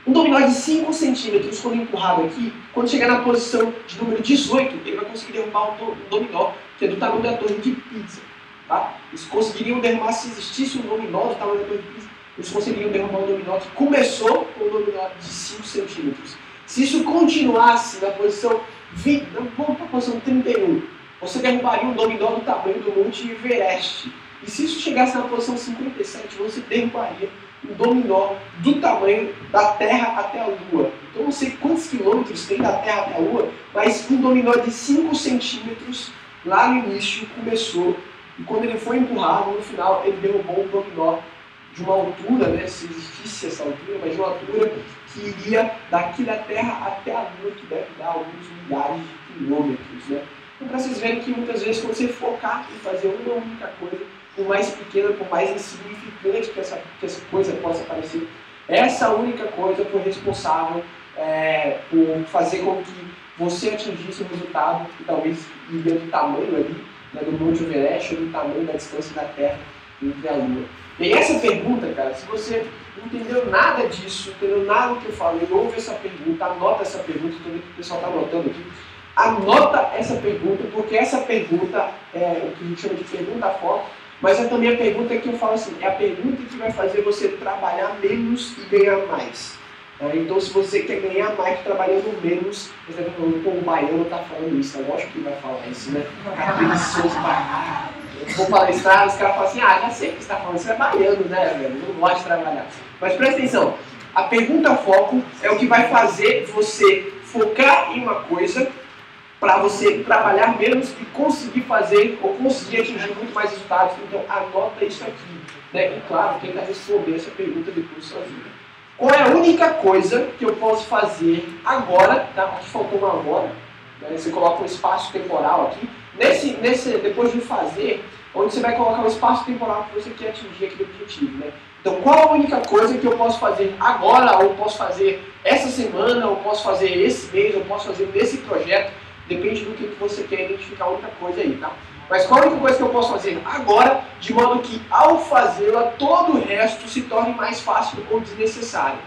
Um dominó de 5 centímetros, quando empurrado aqui, quando chegar na posição de número 18, ele vai conseguir derrubar um dominó que é do tamanho da torre de Pisa. Tá? Eles conseguiriam derrubar, se existisse um dominó do tamanho da torre de Pisa, eles conseguiriam derrubar um dominó que começou com um dominó de 5 centímetros. Se isso continuasse na posição 20, vamos para a posição 31, você derrubaria um dominó do tamanho do Monte Everest. E se isso chegasse na posição 57, você derrubaria um dominó do tamanho da Terra até a Lua. Então não sei quantos quilômetros tem da Terra até a Lua, mas um dominó de 5 centímetros lá no início começou, e quando ele foi empurrado, no final ele derrubou um dominó de uma altura, né, se existisse essa altura, mas de uma altura que iria daqui da Terra até a Lua, que deve dar alguns milhares de quilômetros. Né? Então para vocês verem que muitas vezes quando você focar em fazer uma única coisa, por mais pequena, por mais insignificante que essa coisa possa parecer, essa única coisa foi responsável por fazer com que você atingisse um resultado que talvez iria do tamanho ali, né, do Monte Everest, ou do tamanho da distância da Terra entre a Lua. E essa pergunta, cara, se você não entendeu nada disso, não entendeu nada do que eu falei, ouve essa pergunta, anota essa pergunta, estou vendo que o pessoal está anotando aqui, anota essa pergunta, porque essa pergunta é o que a gente chama de pergunta-foco, mas é também a pergunta que eu falo assim, é a pergunta que vai fazer você trabalhar menos e ganhar mais. Então, se você quer ganhar mais trabalhando menos, você está falando, pô, o baiano está falando isso, é lógico que ele vai falar isso, né? Cara preguiçoso, baiano. Eu vou palestrar, os caras falam assim, já sei que você está falando, você é baiano, né, velho? Não gosta de trabalhar. Mas presta atenção, a pergunta-foco é o que vai fazer você focar em uma coisa para você trabalhar menos e conseguir fazer ou conseguir atingir muito mais resultados. Então, anota isso aqui. Né? E claro, tenta responder essa pergunta depois sozinho. Qual é a única coisa que eu posso fazer agora? Tá? Aqui faltou uma agora. Né? Você coloca um espaço temporal aqui. Depois de fazer, onde você vai colocar um espaço temporal que você quer atingir aquele objetivo. Né? Então, qual a única coisa que eu posso fazer agora, ou posso fazer essa semana, ou posso fazer esse mês, ou posso fazer nesse projeto? Depende do que você quer identificar a única coisa aí, tá? Mas qual a única coisa que eu posso fazer agora, de modo que ao fazê-la, todo o resto se torne mais fácil ou desnecessário?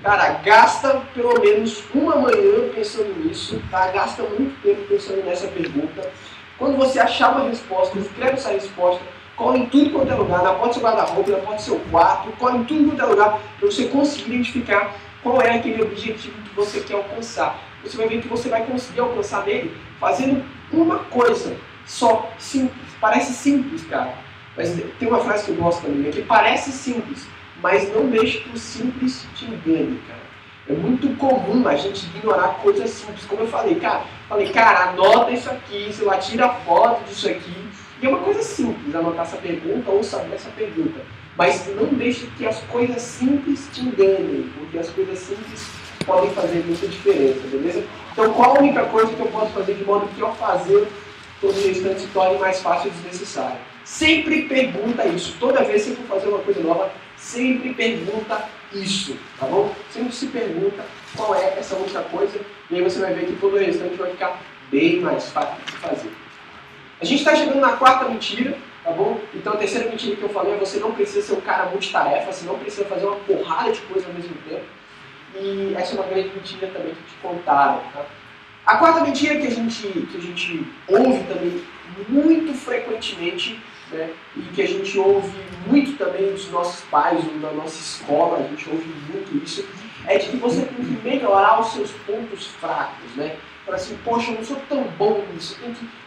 Cara, gasta pelo menos uma manhã pensando nisso, tá? Gasta muito tempo pensando nessa pergunta. Quando você achar uma resposta, escreve essa resposta, cola em tudo quanto é lugar, na porta do seu guarda-roupa, na porta do seu quarto, cola em tudo quanto é lugar, para você conseguir identificar qual é aquele objetivo que você quer alcançar. você vai ver que você vai conseguir alcançar nele fazendo uma coisa só, simples. Parece simples, cara. Mas tem uma frase que eu gosto também, que parece simples, mas não deixe que o simples te engane, cara. É muito comum a gente ignorar coisas simples. Como eu falei, cara, anota isso aqui, sei lá, tira foto disso aqui. E é uma coisa simples, anotar essa pergunta ou saber essa pergunta. Mas não deixe que as coisas simples te enganem, porque as coisas simples podem fazer muita diferença, beleza? Então, qual a única coisa que eu posso fazer de modo que ao fazer todo o restante se torne mais fácil e desnecessário? Sempre pergunta isso. Toda vez que você for fazer uma coisa nova, sempre pergunta isso, tá bom? Sempre se pergunta qual é essa outra coisa, e aí você vai ver que todo o restante vai ficar bem mais fácil de fazer. A gente está chegando na quarta mentira, tá bom? Então a terceira mentira que eu falei é você não precisa ser um cara multitarefa, você não precisa fazer uma porrada de coisa ao mesmo tempo. E essa é uma grande mentira também que te contaram, tá? A quarta mentira que a gente ouve também muito frequentemente, né, e que a gente ouve muito também dos nossos pais ou da nossa escola, a gente ouve muito isso, é de que você tem que melhorar os seus pontos fracos, né? Fala assim, poxa, eu não sou tão bom nisso,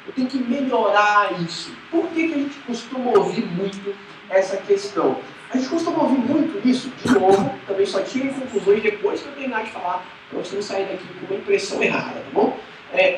eu tenho que melhorar isso. Por que a gente costuma ouvir muito essa questão? A gente costuma ouvir muito isso, de novo, também só tirem conclusões depois que eu terminar de falar, para você não sair daqui com uma impressão errada, tá bom?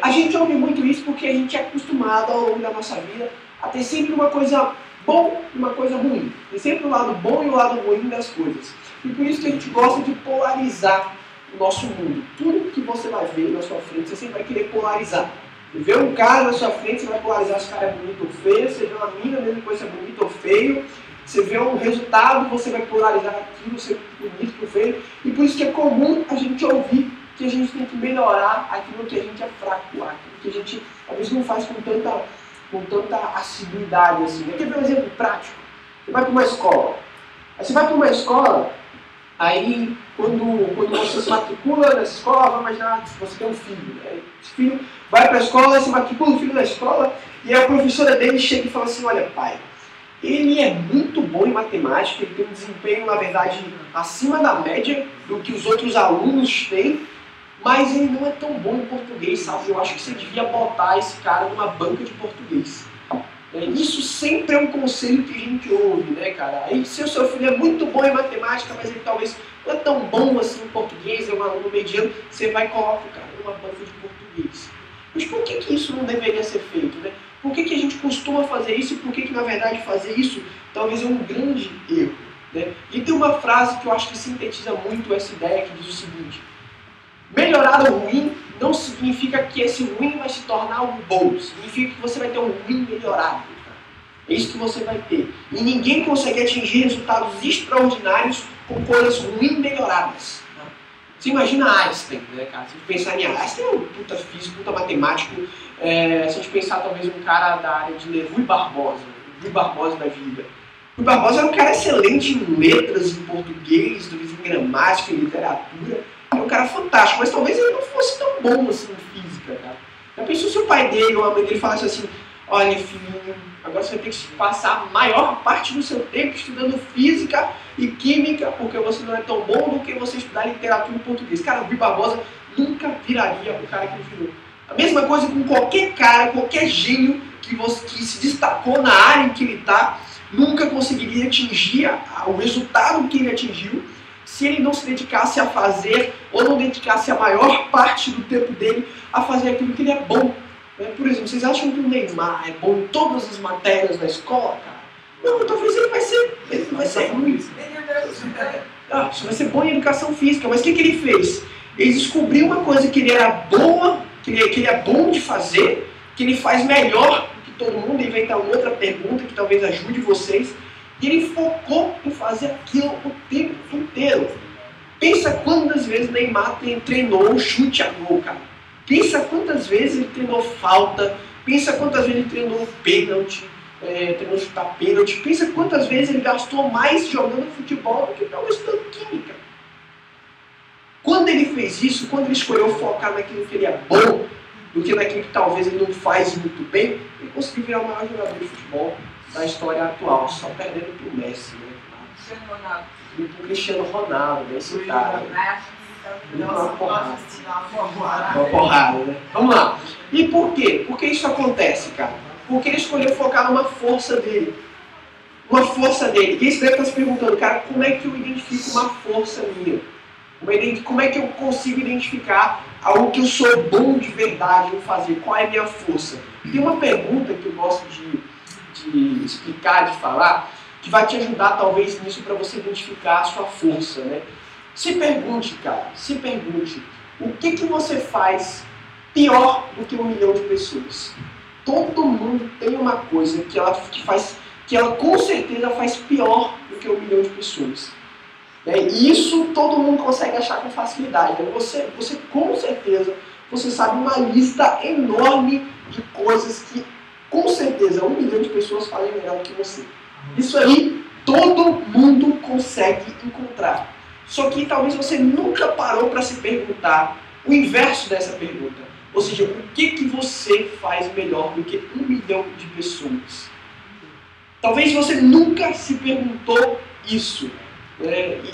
A gente ouve muito isso porque a gente é acostumado ao longo da nossa vida a ter sempre uma coisa boa e uma coisa ruim. Tem sempre o lado bom e o lado ruim das coisas. E por isso que a gente gosta de polarizar o nosso mundo. Tudo que você vai ver na sua frente, você sempre vai querer polarizar. Você vê um cara na sua frente, você vai polarizar se o cara é bonito ou feio. Você vê uma mina, mesmo coisa, se é bonito ou feio. Você vê um resultado, você vai polarizar aquilo, se é bonito ou feio. E por isso que é comum a gente ouvir que a gente tem que melhorar aquilo que a gente é fraco, aquilo que a gente, às vezes, não faz com tanta assiduidade assim. Quer ver um exemplo prático? Você vai para uma escola. Aí você vai para uma escola, aí quando você se matricula nessa escola, vamos imaginar que você tem um filho. Né? Esse filho vai para a escola, se matricula o filho na escola, e a professora dele chega e fala assim, olha pai, ele é muito bom em matemática, ele tem um desempenho, na verdade, acima da média do que os outros alunos têm, mas ele não é tão bom em português, sabe? Eu acho que você devia botar esse cara numa banca de português. Isso sempre é um conselho que a gente ouve, né, cara? Aí, se o seu filho é muito bom em matemática, mas ele talvez não é tão bom assim em português, é um aluno mediano, você vai e coloca o cara numa banca de português. Mas por que isso não deveria ser feito, né? Por que a gente costuma fazer isso e por que na verdade fazer isso talvez é um grande erro, né? E tem uma frase que eu acho que sintetiza muito essa ideia que diz o seguinte: melhorar o ruim não significa que esse ruim vai se tornar algo bom. Significa que você vai ter um ruim melhorado. É isso que você vai ter. E ninguém consegue atingir resultados extraordinários com coisas ruins melhoradas. Você imagina Einstein, né, cara? Se a gente pensar em Einstein, é um puta físico, puta matemático. Se a gente pensar talvez um cara da área de Rui Barbosa da vida. Rui Barbosa era um cara excelente em letras, em português, talvez em gramática, em literatura. É um cara fantástico, mas talvez ele não fosse tão bom assim em física, cara. Já pensou se o pai dele ou a mãe dele falasse assim, olha filhinho, agora você vai ter que passar a maior parte do seu tempo estudando física e química, porque você não é tão bom do que você estudar literatura em português. Cara, o Rui Barbosa nunca viraria o cara que ele virou. A mesma coisa com qualquer cara, qualquer gênio que se destacou na área em que ele está, nunca conseguiria atingir o resultado que ele atingiu se ele não se dedicasse a fazer, ou não dedicasse a maior parte do tempo dele a fazer aquilo que ele é bom. Por exemplo, vocês acham que o Neymar é bom em todas as matérias da escola, cara? Não, talvez ele vai ser ruim. Você vai ser bom em educação física, mas o que ele fez? Ele descobriu uma coisa que ele era boa, que ele é bom de fazer, que ele faz melhor do que todo mundo, e vem dar uma outra pergunta que talvez ajude vocês. E ele focou em fazer aquilo o tempo inteiro. Pensa quantas vezes Neymar treinou chute a gol, cara. Pensa quantas vezes ele treinou falta. Pensa quantas vezes ele treinou pênalti, treinou chutar pênalti. Pensa quantas vezes ele gastou mais jogando futebol do que talvez estudando química. Quando ele fez isso, quando ele escolheu focar naquilo que ele é bom, do que naquilo que talvez ele não faz muito bem, ele conseguiu virar o maior jogador de futebol da história atual, só perdendo pro Messi, né? E pro Cristiano Ronaldo, esse cara. Uma porrada, né? Vamos lá. E por quê? Por que isso acontece, cara? Porque ele escolheu focar numa força dele. Uma força dele. E isso deve estar se perguntando, cara, como é que eu identifico uma força minha? Como é que eu consigo identificar algo que eu sou bom de verdade em fazer? Qual é a minha força? Tem uma pergunta que eu gosto de explicar, de falar, que vai te ajudar talvez nisso para você identificar a sua força, né? Se pergunte, cara, o que você faz pior do que 1 milhão de pessoas? Todo mundo tem uma coisa que ela com certeza faz pior do que 1 milhão de pessoas. E isso todo mundo consegue achar com facilidade. Né? Você com certeza, você sabe uma lista enorme de coisas que com certeza 1 milhão de pessoas fazem melhor do que você. Isso aí todo mundo consegue encontrar. Só que talvez você nunca parou para se perguntar o inverso dessa pergunta. Ou seja, o que você faz melhor do que 1 milhão de pessoas? Talvez você nunca se perguntou isso.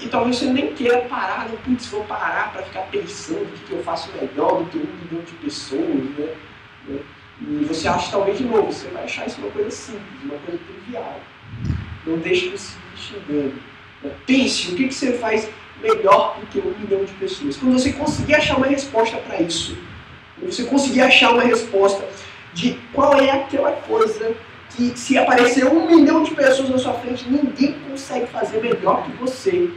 E talvez você nem queira parar, não, putz, vou parar para ficar pensando o que eu faço melhor do que 1 milhão de pessoas. Né? E você acha, talvez, de novo, você vai achar isso uma coisa simples, uma coisa trivial. Não deixe de se enxergando. Pense, o que você faz melhor do que 1 milhão de pessoas? Quando você conseguir achar uma resposta para isso, quando você conseguir achar uma resposta de qual é aquela coisa que se aparecer 1 milhão de pessoas na sua frente, ninguém consegue fazer melhor que você.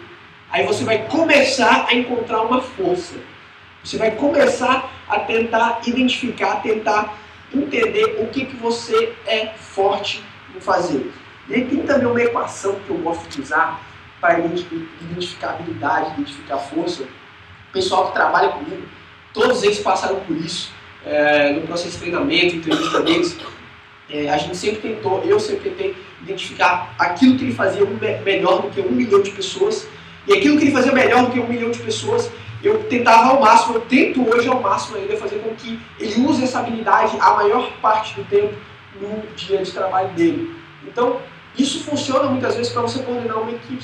Aí você vai começar a encontrar uma força. Você vai começar a tentar identificar, tentar entender o que você é forte em fazer. E aí tem também uma equação que eu gosto de usar para identificar habilidade, identificar força. O pessoal que trabalha comigo, todos eles passaram por isso, no processo de treinamento, entrevista deles. A gente sempre tentou, eu sempre tentei identificar aquilo que ele fazia melhor do que 1 milhão de pessoas. E aquilo que ele fazia melhor do que 1 milhão de pessoas, eu tentava ao máximo, eu tento hoje ao máximo ainda fazer com que ele use essa habilidade a maior parte do tempo no dia de trabalho dele. Então, isso funciona muitas vezes para você coordenar uma equipe.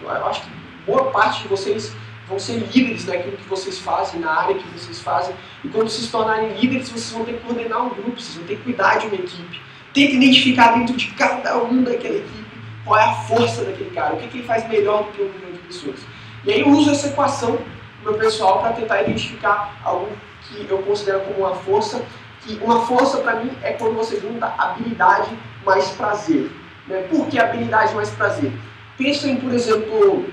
Eu acho que boa parte de vocês vão ser líderes naquilo que vocês fazem, na área que vocês fazem. E quando vocês se tornarem líderes, vocês vão ter que coordenar um grupo, vocês vão ter que cuidar de uma equipe. Tente identificar dentro de cada um daquela equipe qual é a força daquele cara, o que ele faz melhor do que 1 milhão de pessoas. E aí eu uso essa equação no meu pessoal para tentar identificar algo que eu considero como uma força, que uma força para mim é quando você junta habilidade mais prazer. Né? Por que habilidade mais prazer? Pensem, por exemplo,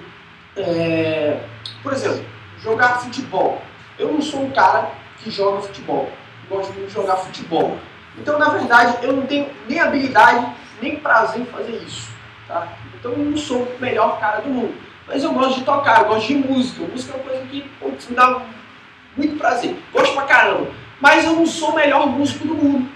jogar futebol. Eu não sou um cara que joga futebol, gosto muito de jogar futebol. Então, na verdade, eu não tenho nem habilidade, nem prazer em fazer isso. Tá? Então, eu não sou o melhor cara do mundo. Mas eu gosto de tocar, eu gosto de música. Música é uma coisa que me dá muito prazer. Gosto pra caramba. Mas eu não sou o melhor músico do mundo.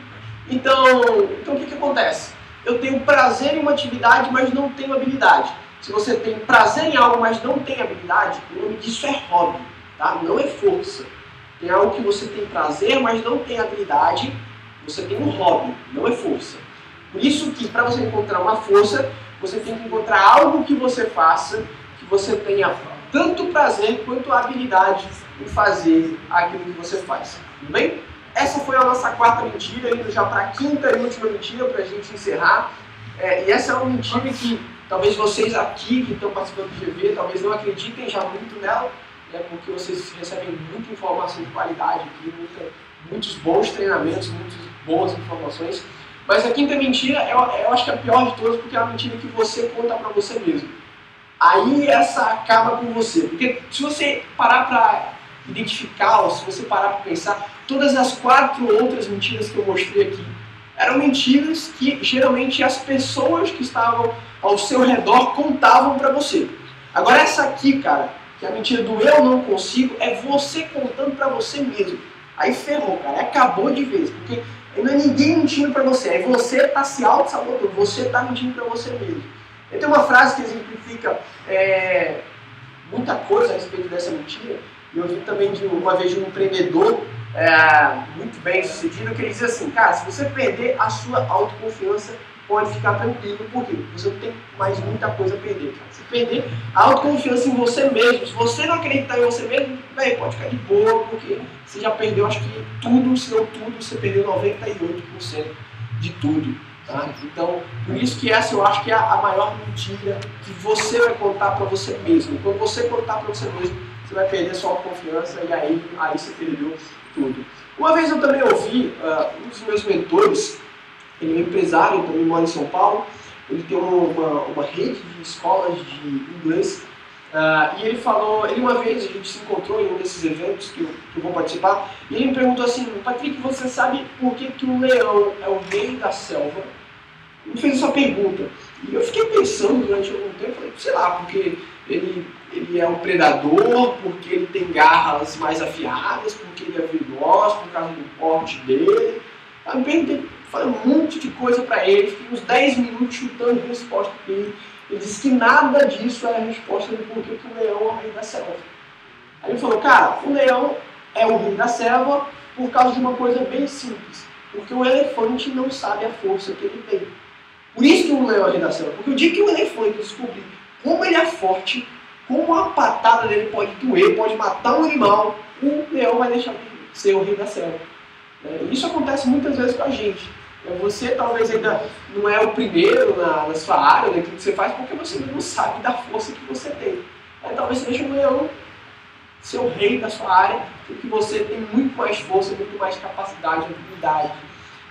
Então o que acontece? Eu tenho prazer em uma atividade, mas não tenho habilidade. Se você tem prazer em algo, mas não tem habilidade, o nome disso é hobby, tá? Não é força. Tem algo que você tem prazer, mas não tem habilidade, você tem um hobby, não é força. Por isso que, para você encontrar uma força, você tem que encontrar algo que você faça, que você tenha tanto prazer quanto habilidade em fazer aquilo que você faz. Tudo bem? Essa foi a nossa 4ª mentira, indo já para a 5ª e última mentira, para a gente encerrar. E essa é uma mentira que talvez vocês aqui que estão participando do GV, talvez não acreditem já muito nela, né, porque vocês recebem muita informação de qualidade aqui, muitos bons treinamentos, muitas boas informações. Mas a 5ª mentira, eu acho que é a pior de todas, porque é uma mentira que você conta para você mesmo. Aí essa acaba com você, porque se você parar para identificar, ou se você parar para pensar, todas as 4 outras mentiras que eu mostrei aqui eram mentiras que geralmente as pessoas que estavam ao seu redor contavam para você. Agora essa aqui, cara, que é a mentira do eu não consigo, é você contando para você mesmo. Aí ferrou, cara, acabou de vez, porque não é ninguém mentindo para você, aí você está se auto-sabotando, você está mentindo para você mesmo. Eu tenho uma frase que exemplifica muita coisa a respeito dessa mentira, e eu vi também uma vez de um empreendedor muito bem sucedido, que ele diz assim, cara, se você perder a sua autoconfiança, pode ficar tranquilo, porque você não tem mais muita coisa a perder, cara. Se perder a autoconfiança em você mesmo, se você não acreditar em você mesmo, bem, pode ficar de boa, porque você já perdeu, acho que tudo, se não tudo, você perdeu 98% de tudo, tá? Então, por isso que essa eu acho que é a maior mentira que você vai contar para você mesmo. Quando você contar para você mesmo, você vai perder a sua autoconfiança e aí você perdeu tudo. Uma vez eu também ouvi um dos meus mentores, ele é um empresário, também mora em São Paulo, ele tem uma rede de escolas de inglês, e ele falou, uma vez a gente se encontrou em um desses eventos que eu vou participar, e ele me perguntou assim, Patrick, você sabe por que o leão é o rei da selva? Ele fez essa pergunta, e eu fiquei pensando durante algum tempo, falei, sei lá, porque ele é um predador, porque ele tem garras mais afiadas, porque ele é veloz, por causa do porte dele. Eu me perguntei, falei um monte de coisa para ele, fiquei uns 10 minutos chutando resposta para ele. Ele disse que nada disso é a resposta do porquê que o leão é o rei da selva. Aí ele falou, cara, o leão é o rei da selva por causa de uma coisa bem simples. Porque o elefante não sabe a força que ele tem. Por isso que o leão é o rei da selva. Porque o dia que o elefante descobrir como ele é forte, como a patada dele pode doer, pode matar um animal, o leão vai deixar de ser o rei da selva. Isso acontece muitas vezes com a gente. Você talvez ainda não é o primeiro na sua área, naquilo que você faz, porque você não sabe da força que você tem. Talvez você deixe o leão ser o rei da sua área, porque você tem muito mais força, muito mais capacidade, habilidade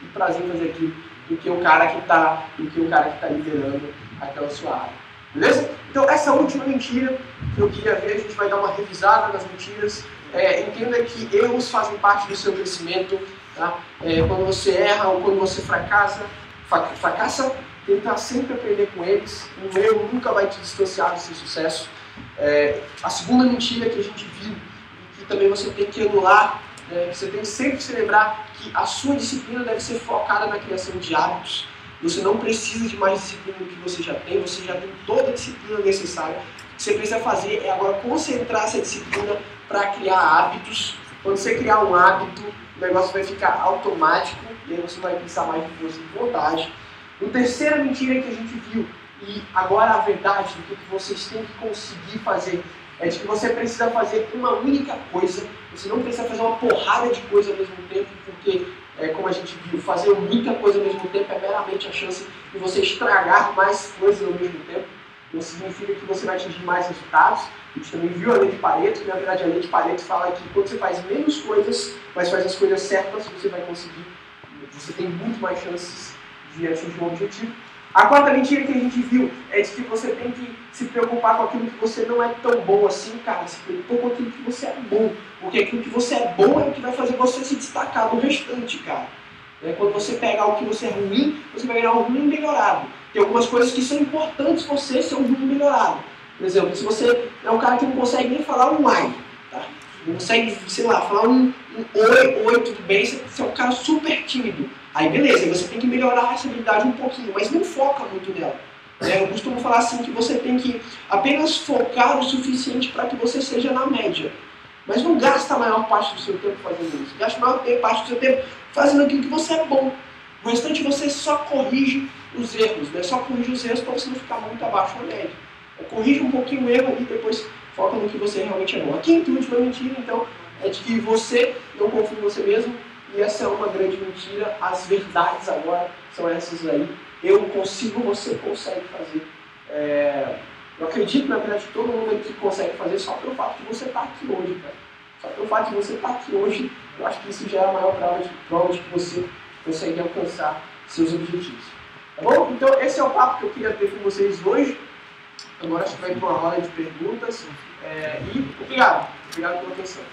e prazer em fazer aquilo do que o cara que está liderando aquela sua área. Beleza? Então essa última mentira que eu queria ver, a gente vai dar uma revisada nas mentiras. Entenda que erros fazem parte do seu crescimento. Tá? Quando você erra ou quando você fracassa, tenta sempre aprender com eles. Um erro nunca vai te distanciar do seu sucesso. A segunda mentira que a gente viu, que também você tem que anular, você tem que sempre se lembrar que a sua disciplina deve ser focada na criação de hábitos. Você não precisa de mais disciplina do que você já tem toda a disciplina necessária. O que você precisa fazer é agora concentrar essa disciplina para criar hábitos. Quando você criar um hábito, o negócio vai ficar automático e aí você vai precisar mais de força de vontade. A terceira mentira que a gente viu, e agora a verdade do que vocês têm que conseguir fazer, é de que você precisa fazer uma única coisa. Você não precisa fazer uma porrada de coisa ao mesmo tempo, porque como a gente viu, fazer muita coisa ao mesmo tempo é meramente a chance de você estragar mais coisas ao mesmo tempo. Não significa que você vai atingir mais resultados. A gente também viu a lei de Pareto, que na verdade a lei de Pareto fala que quando você faz menos coisas, mas faz as coisas certas, você vai conseguir, você tem muito mais chances de atingir um objetivo. A quarta mentira que a gente viu é de que você tem que se preocupar com aquilo que você não é tão bom assim, cara. Se preocupa com aquilo que você é bom. Porque aquilo que você é bom é o que vai fazer você se destacar do restante, cara. Quando você pegar o que você é ruim, você vai ganhar um ruim melhorado. Tem algumas coisas que são importantes você ser um ruim melhorado. Por exemplo, se você é um cara que não consegue nem falar um ai, tá? Não consegue, sei lá, falar um oi, tudo bem, você é um cara super tímido. Aí beleza, você tem que melhorar essa habilidade um pouquinho, mas não foca muito nela. Eu costumo falar assim que você tem que apenas focar o suficiente para que você seja na média. Mas não gasta a maior parte do seu tempo fazendo isso. Gasta a maior parte do seu tempo fazendo aquilo que você é bom. O restante você só corrige os erros, Só corrige os erros para você não ficar muito abaixo da média. Corrige um pouquinho o erro e depois foca no que você realmente é bom. A quinta e última mentira, então, é de que você não confia em você mesmo. E essa é uma grande mentira. As verdades agora são essas aí. Eu consigo, você consegue fazer. Eu acredito, na verdade, que todo mundo aqui consegue fazer só pelo fato de você estar aqui hoje, cara. Só pelo fato de você estar aqui hoje, eu acho que isso já é a maior prova de que você consegue alcançar seus objetivos. Tá bom? Então, esse é o papo que eu queria ter com vocês hoje. Agora a gente vai para uma roda de perguntas. E obrigado pela atenção.